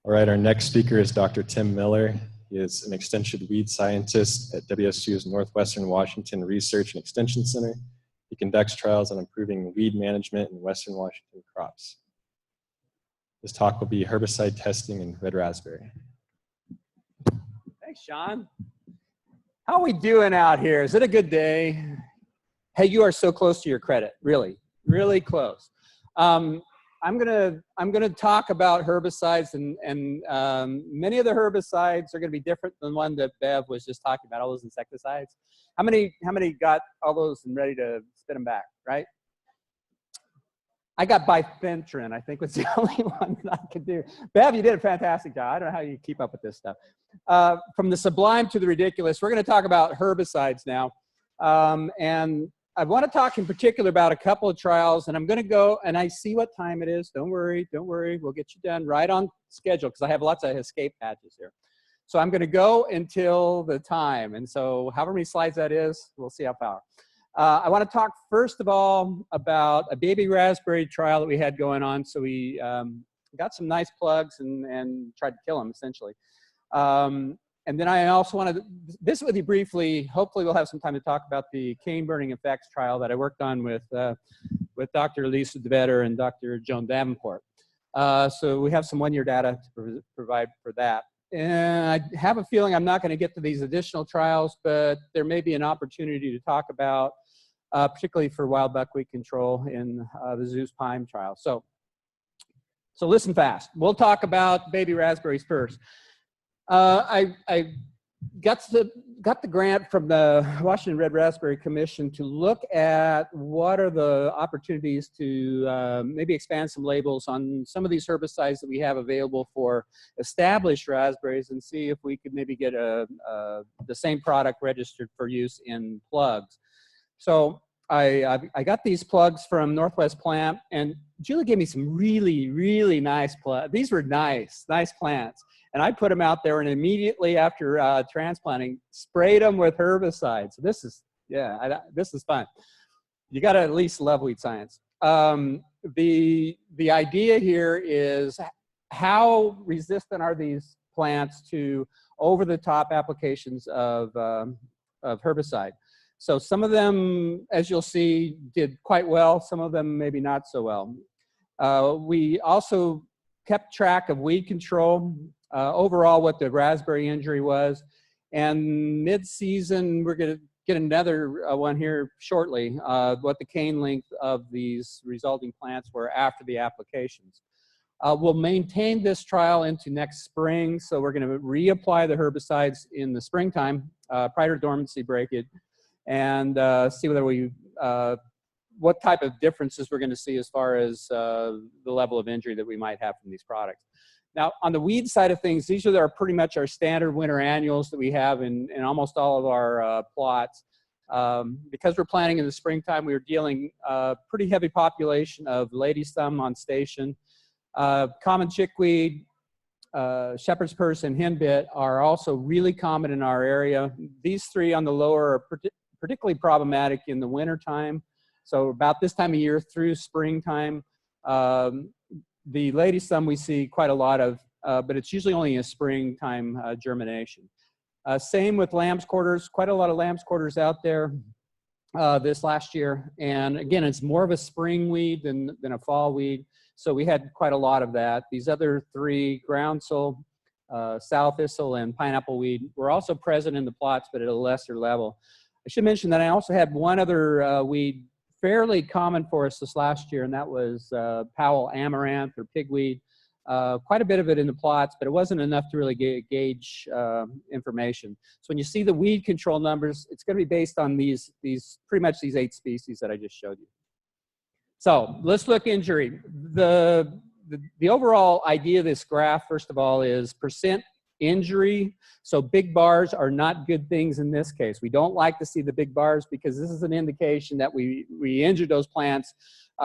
All right, our next speaker is Dr. Tim Miller. He is an extension weed scientist at WSU's Northwestern Washington Research and Extension Center. He conducts trials on improving weed management in Western Washington crops. This talk will be herbicide testing in red raspberry. Thanks, Sean. How are we doing out here? Is it a good day? Hey, you are so close to your credit, really, really close. I'm gonna talk about herbicides, and many of the herbicides are gonna be different than the one that Bev was just talking about, all those insecticides. How many got all those and ready to spit them back, right? I got bifenthrin, I think was the only one that I could do. Bev, you did a fantastic job. I don't know how you keep up with this stuff. From the sublime to the ridiculous, we're gonna talk about herbicides now. And I want to talk in particular about a couple of trials, and I'm going to go, and I see what time it is. Don't worry, don't worry. We'll get you done right on schedule because I have lots of escape hatches here. So I'm going to go until the time, and so however many slides that is, we'll see how far. I want to talk first of all about a baby raspberry trial that we had going on. So we got some nice plugs and tried to kill them essentially. And then I also want to visit with you briefly. Hopefully we'll have some time to talk about the cane burning effects trial that I worked on with Dr. Lisa DeVetter and Dr. Joan Davenport. So we have some one-year data to provide for that. And I have a feeling I'm not going to get to these additional trials, but there may be an opportunity to talk about, particularly for wild buckwheat control in the Zeus Pine trial. So listen fast. We'll talk about baby raspberries first. I got the grant from the Washington Red Raspberry Commission to look at what are the opportunities to maybe expand some labels on some of these herbicides that we have available for established raspberries and see if we could maybe get the same product registered for use in plugs. So I got these plugs from Northwest Plant, and Julie gave me some really, really nice plugs. These were nice plants. And I put them out there, and immediately after transplanting, sprayed them with herbicides. So this is, yeah, this is fun. You got to at least love weed science. The idea here is how resistant are these plants to over-the-top applications of herbicide. So some of them, as you'll see, did quite well. Some of them maybe not so well. We also kept track of weed control. Overall, what the raspberry injury was, and mid-season we're going to get another one here shortly, what the cane length of these resulting plants were after the applications. We'll maintain this trial into next spring, so we're going to reapply the herbicides in the springtime prior to dormancy breakage, and see whether we what type of differences we're going to see as far as the level of injury that we might have from these products. Now, on the weed side of things, these are pretty much our standard winter annuals that we have in almost all of our plots. Because we're planting in the springtime, we were dealing pretty heavy population of lady's thumb on station. Common chickweed, shepherd's purse, and henbit are also really common in our area. These three on the lower are particularly problematic in the wintertime. So about this time of year through springtime, the lady's thumb we see quite a lot of, but it's usually only a springtime germination. Same with lamb's quarters, quite a lot of lamb's quarters out there this last year. And again, it's more of a spring weed than a fall weed. So we had quite a lot of that. These other three, groundsel, sow thistle, and pineapple weed, were also present in the plots, but at a lesser level. I should mention that I also had one other weed fairly common for us this last year, and that was Powell amaranth or pigweed. Quite a bit of it in the plots, but it wasn't enough to really gauge information. So when you see the weed control numbers, it's going to be based on pretty much these 8 species that I just showed you. So let's look injury. The overall idea of this graph, first of all, is percent injury. So big bars are not good things in this case. We don't like to see the big bars because this is an indication that we injured those plants.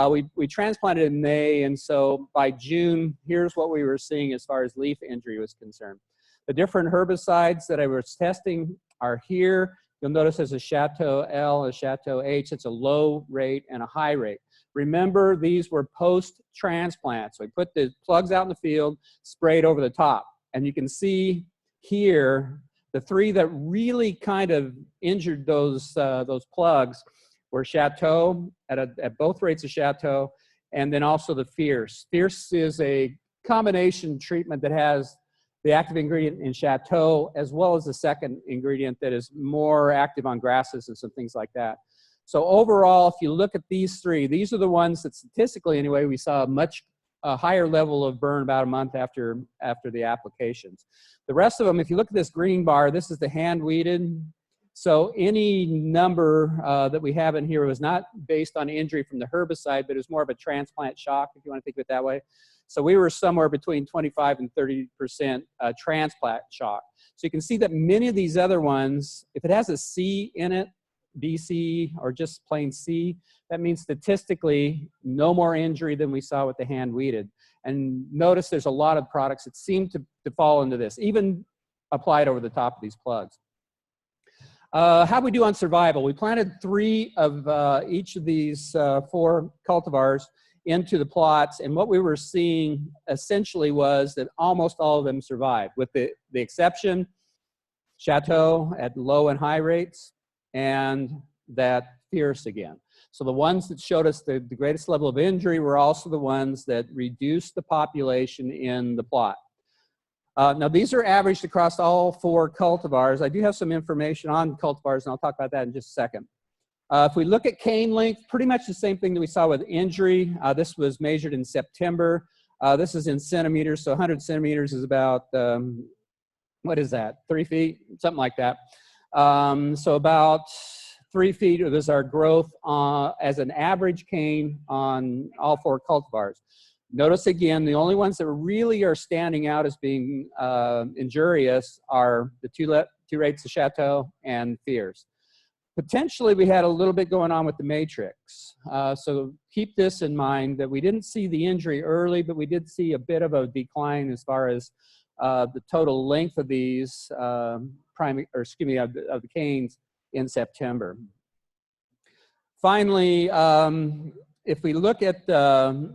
We transplanted in May, and so by June, here's what we were seeing as far as leaf injury was concerned. The different herbicides that I was testing are here. You'll notice there's a Chateau L, a Chateau H. It's a low rate and a high rate. Remember, these were post-transplant. So we put the plugs out in the field, sprayed over the top. And you can see here, the three that really kind of injured those plugs were Chateau at both rates of Chateau, and then also the Fierce. Fierce is a combination treatment that has the active ingredient in Chateau, as well as the second ingredient that is more active on grasses and some things like that. So overall, if you look at these three, these are the ones that statistically anyway, we saw a much higher level of burn about a month after the applications. The rest of them, if you look at this green bar, this is the hand weeded. So any number that we have in here was not based on injury from the herbicide, but it was more of a transplant shock, if you want to think of it that way. So we were somewhere between 25 and 30% transplant shock. So you can see that many of these other ones, if it has a C in it, BC or just plain C, that means statistically no more injury than we saw with the hand weeded. And notice there's a lot of products that seem to fall into this, even applied over the top of these plugs. How we do on survival? We planted 3 of each of these 4 cultivars into the plots, and what we were seeing essentially was that almost all of them survived, with the exception Chateau at low and high rates, and that Fierce again. So the ones that showed us the greatest level of injury were also the ones that reduced the population in the plot. Now these are averaged across all 4 cultivars. I do have some information on cultivars, and I'll talk about that in just a second. If we look at cane length, pretty much the same thing that we saw with injury. This was measured in September. This is in centimeters, so 100 centimeters is about, what is that, 3 feet? Something like that. So about 3 feet is our growth as an average cane on all 4 cultivars. Notice again, the only ones that really are standing out as being injurious are the two rates of Chateau and Fierce. Potentially, we had a little bit going on with the matrix. So keep this in mind, that we didn't see the injury early, but we did see a bit of a decline as far as the total length of these of the canes in September. Finally, if we look at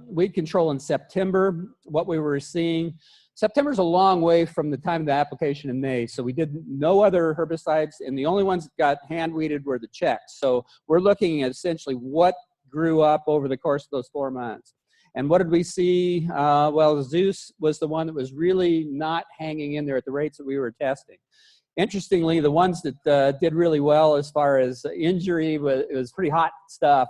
weed control in September, what we were seeing, September's a long way from the time of the application in May, so we did no other herbicides, and the only ones that got hand weeded were the checks. So we're looking at essentially what grew up over the course of those 4 months. And what did we see? Well, Zeus was the one that was really not hanging in there at the rates that we were testing. Interestingly, the ones that did really well as far as injury, it was pretty hot stuff,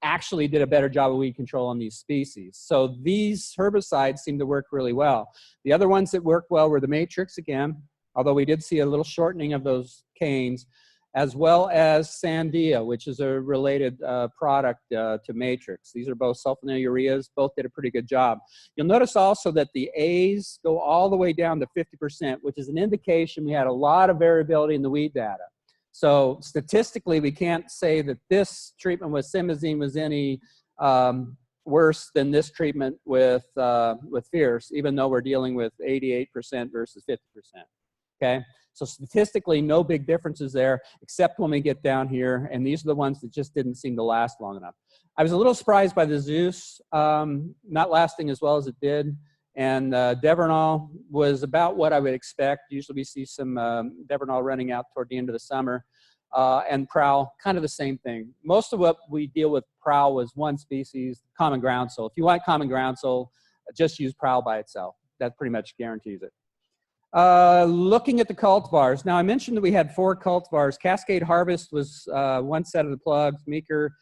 actually did a better job of weed control on these species. So these herbicides seem to work really well. The other ones that worked well were the matrix again, although we did see a little shortening of those canes, as well as Sandia, which is a related product to matrix. These are both sulfonylureas, both did a pretty good job. You'll notice also that the A's go all the way down to 50%, which is an indication we had a lot of variability in the weed data. So statistically, we can't say that this treatment with simazine was any worse than this treatment with Fierce, even though we're dealing with 88% versus 50%, okay? So statistically, no big differences there, except when we get down here, and these are the ones that just didn't seem to last long enough. I was a little surprised by the Zeus not lasting as well as it did, and Devernal was about what I would expect. Usually we see some Devernal running out toward the end of the summer, and Prowl, kind of the same thing. Most of what we deal with Prowl was one species, common groundsel. If you want common groundsel, just use Prowl by itself. That pretty much guarantees it. Looking at the cultivars. Now I mentioned that we had 4 cultivars. Cascade Harvest was one set of the plugs. Meeker,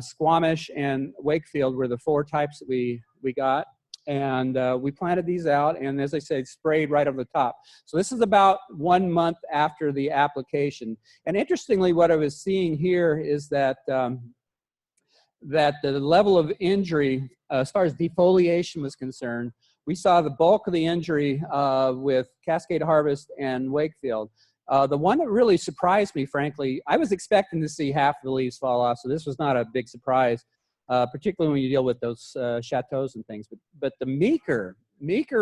Squamish, and Wakefield were the 4 types that we got. And we planted these out, and as I said, sprayed right over the top. So this is about 1 month after the application. And interestingly, what I was seeing here is that that the level of injury, as far as defoliation was concerned, we saw the bulk of the injury with Cascade Harvest and Wakefield. The one that really surprised me, frankly, I was expecting to see half of the leaves fall off, so this was not a big surprise, particularly when you deal with those Chateaus and things. But the Meeker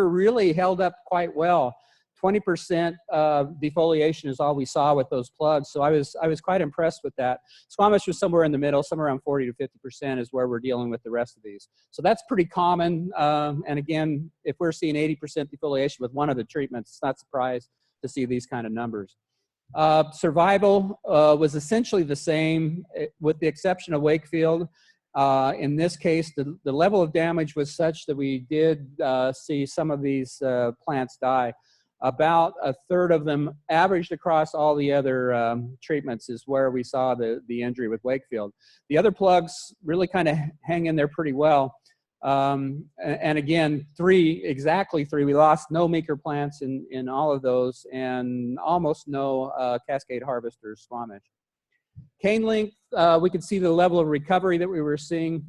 really held up quite well. 20% defoliation is all we saw with those plugs. So I was quite impressed with that. Squamish was somewhere in the middle, somewhere around 40 to 50% is where we're dealing with the rest of these. So that's pretty common. And again, if we're seeing 80% defoliation with one of the treatments, it's not surprised to see these kind of numbers. Survival was essentially the same with the exception of Wakefield. In this case, the level of damage was such that we did see some of these plants die. About a third of them averaged across all the other treatments is where we saw the injury with Wakefield. The other plugs really kind of hang in there pretty well. And again, exactly three. We lost no meeker plants in all of those and almost no cascade harvester squamish. Cane length, we could see the level of recovery that we were seeing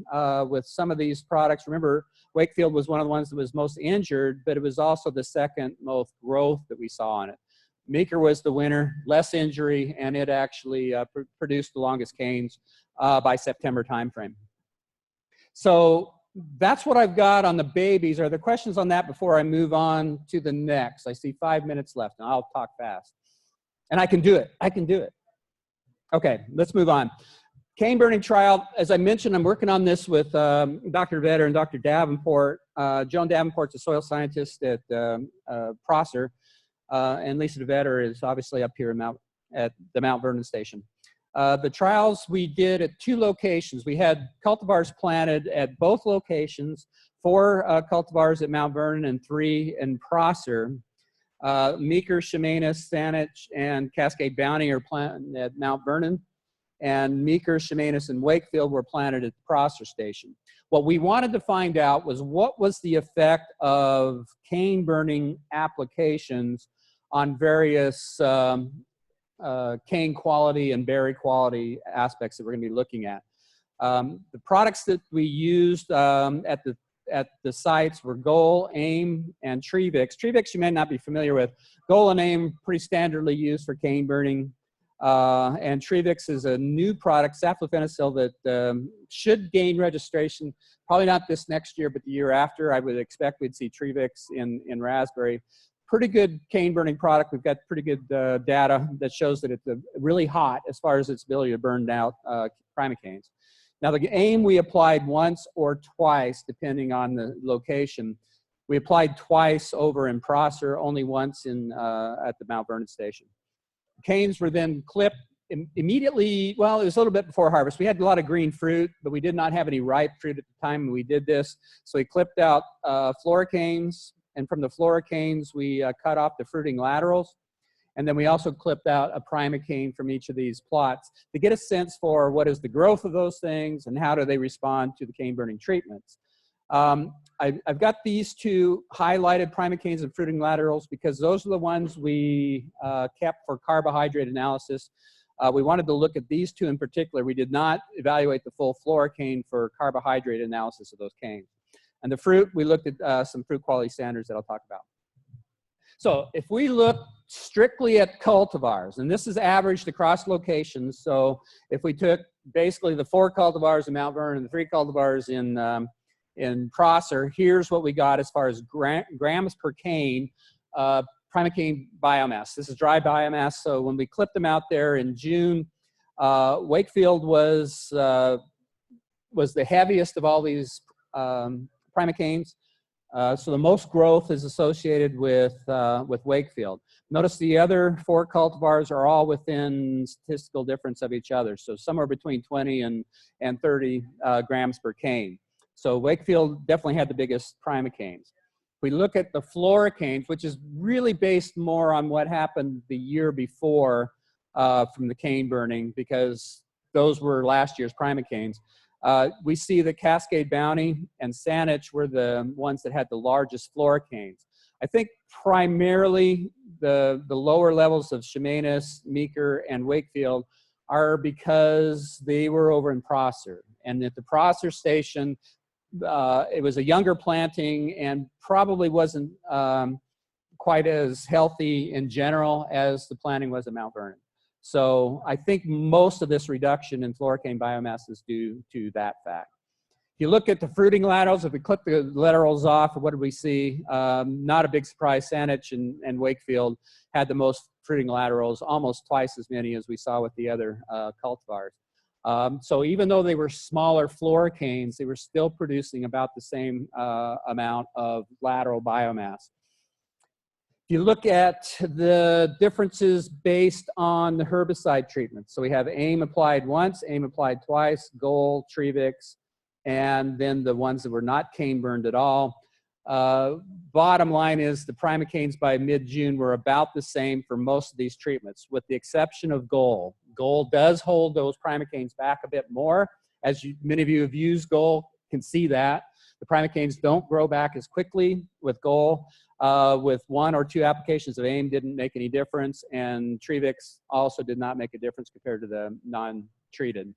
with some of these products. Remember, Wakefield was one of the ones that was most injured, but it was also the second most growth that we saw on it. Meeker was the winner, less injury, and it actually produced the longest canes by September timeframe. So that's what I've got on the babies. Are there questions on that before I move on to the next? I see 5 minutes left, and I'll talk fast. And I can do it. I can do it. Okay, let's move on. Cane burning trial, as I mentioned, I'm working on this with Dr. Vetter and Dr. Davenport. Joan Davenport's a soil scientist at Prosser, and Lisa Vetter is obviously up here at the Mount Vernon station. The trials we did at 2 locations. We had cultivars planted at both locations, 4 cultivars at Mount Vernon and 3 in Prosser. Meeker, Chemainus, Saanich, and Cascade Bounty are planted at Mount Vernon, and Meeker, Chemainus, and Wakefield were planted at the Prosser station. What we wanted to find out was what was the effect of cane burning applications on various cane quality and berry quality aspects that we're going to be looking at. The products that we used at the sites were Goal, AIM, and Trevix. Trevix you may not be familiar with. Goal and AIM pretty standardly used for cane burning. And Trevix is a new product, saflufenicil, that should gain registration, probably not this next year, but the year after. I would expect we'd see Trevix in raspberry. Pretty good cane burning product. We've got pretty good data that shows that it's really hot as far as its ability to burn out primocanes. Now the AIM we applied once or twice depending on the location. We applied twice over in Prosser, only once at the Mount Vernon station. Canes were then clipped immediately. Well, it was a little bit before harvest. We had a lot of green fruit, but we did not have any ripe fruit at the time we did this. So we clipped out floricanes, and from the floricanes we cut off the fruiting laterals. And then we also clipped out a primocane from each of these plots to get a sense for what is the growth of those things and how do they respond to the cane burning treatments. I've got these 2 highlighted primocanes and fruiting laterals because those are the ones we kept for carbohydrate analysis. We wanted to look at these 2 in particular. We did not evaluate the full floricane for carbohydrate analysis of those canes. And the fruit, we looked at some fruit quality standards that I'll talk about. So if we look strictly at cultivars, and this is averaged across locations, so if we took basically the 4 cultivars in Mount Vernon and the 3 cultivars in Prosser, here's what we got as far as grams per cane, Primocane biomass. This is dry biomass, so when we clipped them out there in June, Wakefield was the heaviest of all these primocanes. So the most growth is associated with Wakefield. Notice the other 4 cultivars are all within statistical difference of each other. So somewhere between 20 and 30 grams per cane. So Wakefield definitely had the biggest primocanes. If we look at the floricanes, which is really based more on what happened the year before from the cane burning, because those were last year's primocanes. We see the Cascade Bounty and Saanich were the ones that had the largest floricanes. I think primarily the lower levels of Chemainus, Meeker, and Wakefield are because they were over in Prosser. And at the Prosser station, it was a younger planting and probably wasn't quite as healthy in general as the planting was at Mount Vernon. So I think most of this reduction in floricane biomass is due to that fact. If you look at the fruiting laterals, if we clip the laterals off, what did we see? Not a big surprise. Saanich and Wakefield had the most fruiting laterals, almost twice as many as we saw with the other cultivars. So even though they were smaller fluorocanes, they were still producing about the same amount of lateral biomass. If you look at the differences based on the herbicide treatment, so we have AIM applied once, AIM applied twice, Goal, Trevix, and then the ones that were not cane burned at all. Bottom line is the Primocanes by mid-June were about the same for most of these treatments, with the exception of Goal. Goal does hold those Primocanes back a bit more. As many of you have used Goal can see that. The Primocanes don't grow back as quickly with Goal. With 1 or 2 applications of AIM didn't make any difference, and Trevix also did not make a difference compared to the non-treated.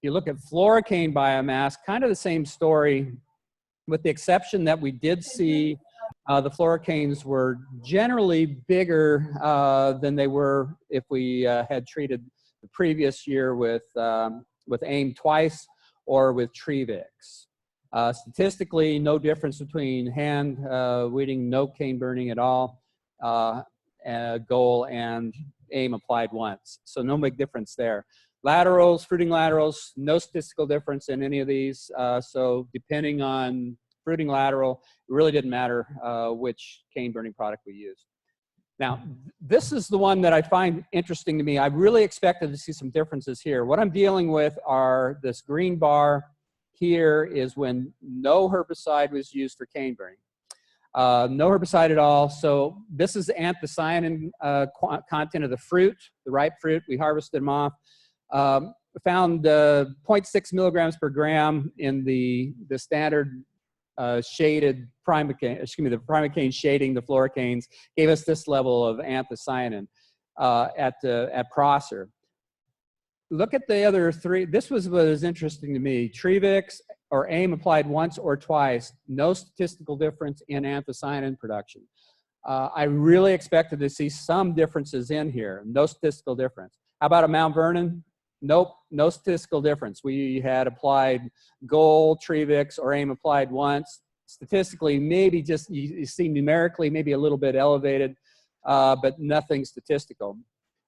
You look at fluorocane biomass, kind of the same story, with the exception that we did see the fluorocanes were generally bigger than they were if we had treated the previous year with AIM twice or with Trevix. Statistically, no difference between hand weeding, no cane burning at all, Goal, and AIM applied once. So no big difference there. Laterals, fruiting laterals, no statistical difference in any of these. So depending on fruiting lateral, it really didn't matter which cane burning product we used. Now, this is the one that I find interesting to me. I really expected to see some differences here. What I'm dealing with are this green bar here is when no herbicide was used for cane burning. No herbicide at all. So this is the anthocyanin content of the fruit, the ripe fruit. We harvested them off. Found 0.6 milligrams per gram in the standard shaded Primocane, the Primocane shading the fluorocanes, gave us this level of anthocyanin at Prosser. Look at the other 3. This was what was interesting to me. Trevix or AIM applied once or twice, no statistical difference in anthocyanin production. I really expected to see some differences in here, no statistical difference. How about a Mount Vernon? Nope, no statistical difference. We had applied Goal, Trevix, or AIM applied once. Statistically, maybe just, you see numerically, maybe a little bit elevated, but nothing statistical.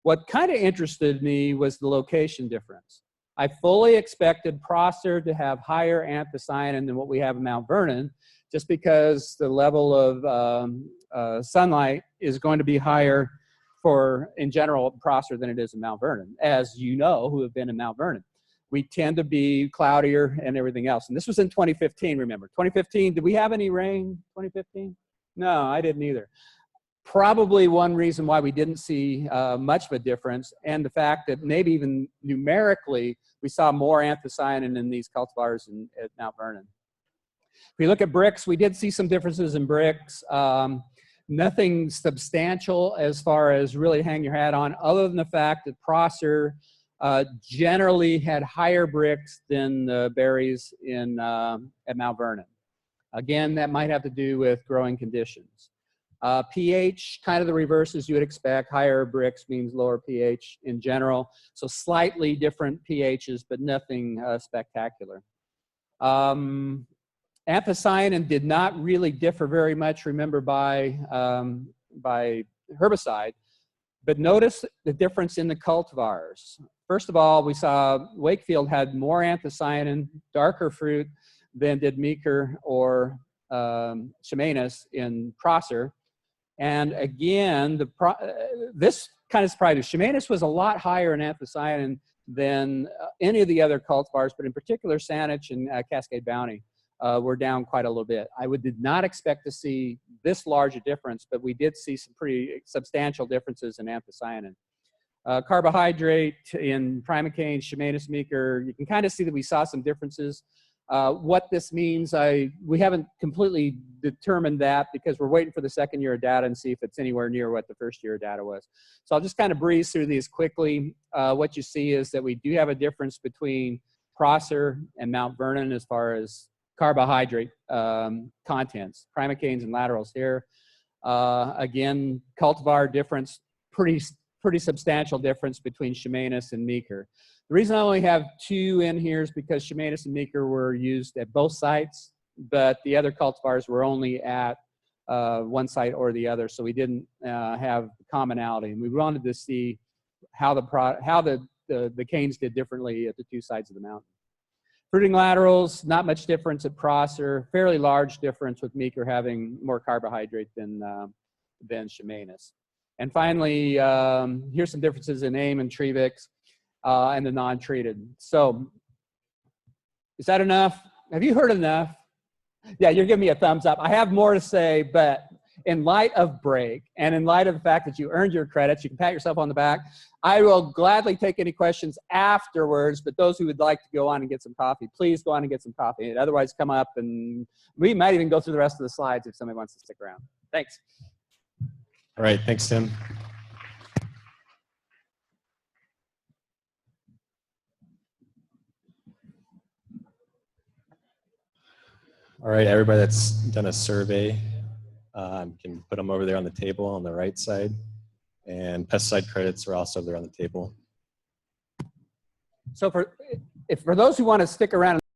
What kind of interested me was the location difference. I fully expected Prosser to have higher anthocyanin than what we have in Mount Vernon, just because the level of sunlight is going to be higher for, in general, Prosser than it is in Mount Vernon, as you know, who have been in Mount Vernon. We tend to be cloudier and everything else. And this was in 2015, remember. 2015, did we have any rain, 2015? No, I didn't either. Probably one reason why we didn't see much of a difference, and the fact that maybe even numerically, we saw more anthocyanin in these cultivars at Mount Vernon. If we look at bricks, we did see some differences in bricks. Nothing substantial as far as really hang your hat on, other than the fact that Prosser generally had higher bricks than the berries at Mount Vernon. Again, that might have to do with growing conditions. pH, kind of the reverse as you would expect. Higher bricks means lower pH in general. So slightly different pHs, but nothing spectacular. Anthocyanin did not really differ very much, remember, by herbicide. But notice the difference in the cultivars. First of all, we saw Wakefield had more anthocyanin, darker fruit, than did Meeker or Chemainus in Prosser. And again, this kind of surprised me. Chemainus was a lot higher in anthocyanin than any of the other cultivars, but in particular, Saanich and Cascade Bounty were down quite a little bit. Did not expect to see this large a difference, but we did see some pretty substantial differences in anthocyanin. Carbohydrate in Primocane, Chemainus, Meeker, you can kind of see that we saw some differences. What this means, we haven't completely determined that because we're waiting for the second year of data and see if it's anywhere near what the first year of data was. So I'll just kind of breeze through these quickly. What you see is that we do have a difference between Prosser and Mount Vernon as far as carbohydrate contents, primocanes and laterals here. Again, cultivar difference, pretty substantial difference between Chemainus and Meeker. The reason I only have 2 in here is because Shemanis and Meeker were used at both sites, but the other cultivars were only at one site or the other, so we didn't have commonality. And we wanted to see how the canes did differently at the 2 sides of the mountain. Fruiting laterals, not much difference at Prosser. Fairly large difference with Meeker having more carbohydrate than Shemanis. And finally, here's some differences in AIM and Trevix and the non-treated. So is that enough? Have you heard enough? Yeah, you're giving me a thumbs up. I have more to say, but in light of break and in light of the fact that you earned your credits, you can pat yourself on the back. I will gladly take any questions afterwards, but those who would like to go on and get some coffee, please go on and get some coffee. Otherwise, come up and we might even go through the rest of the slides if somebody wants to stick around. Thanks. All right, thanks, Tim. All right, everybody that's done a survey can put them over there on the table on the right side. And pesticide credits are also there on the table. So for those who want to stick around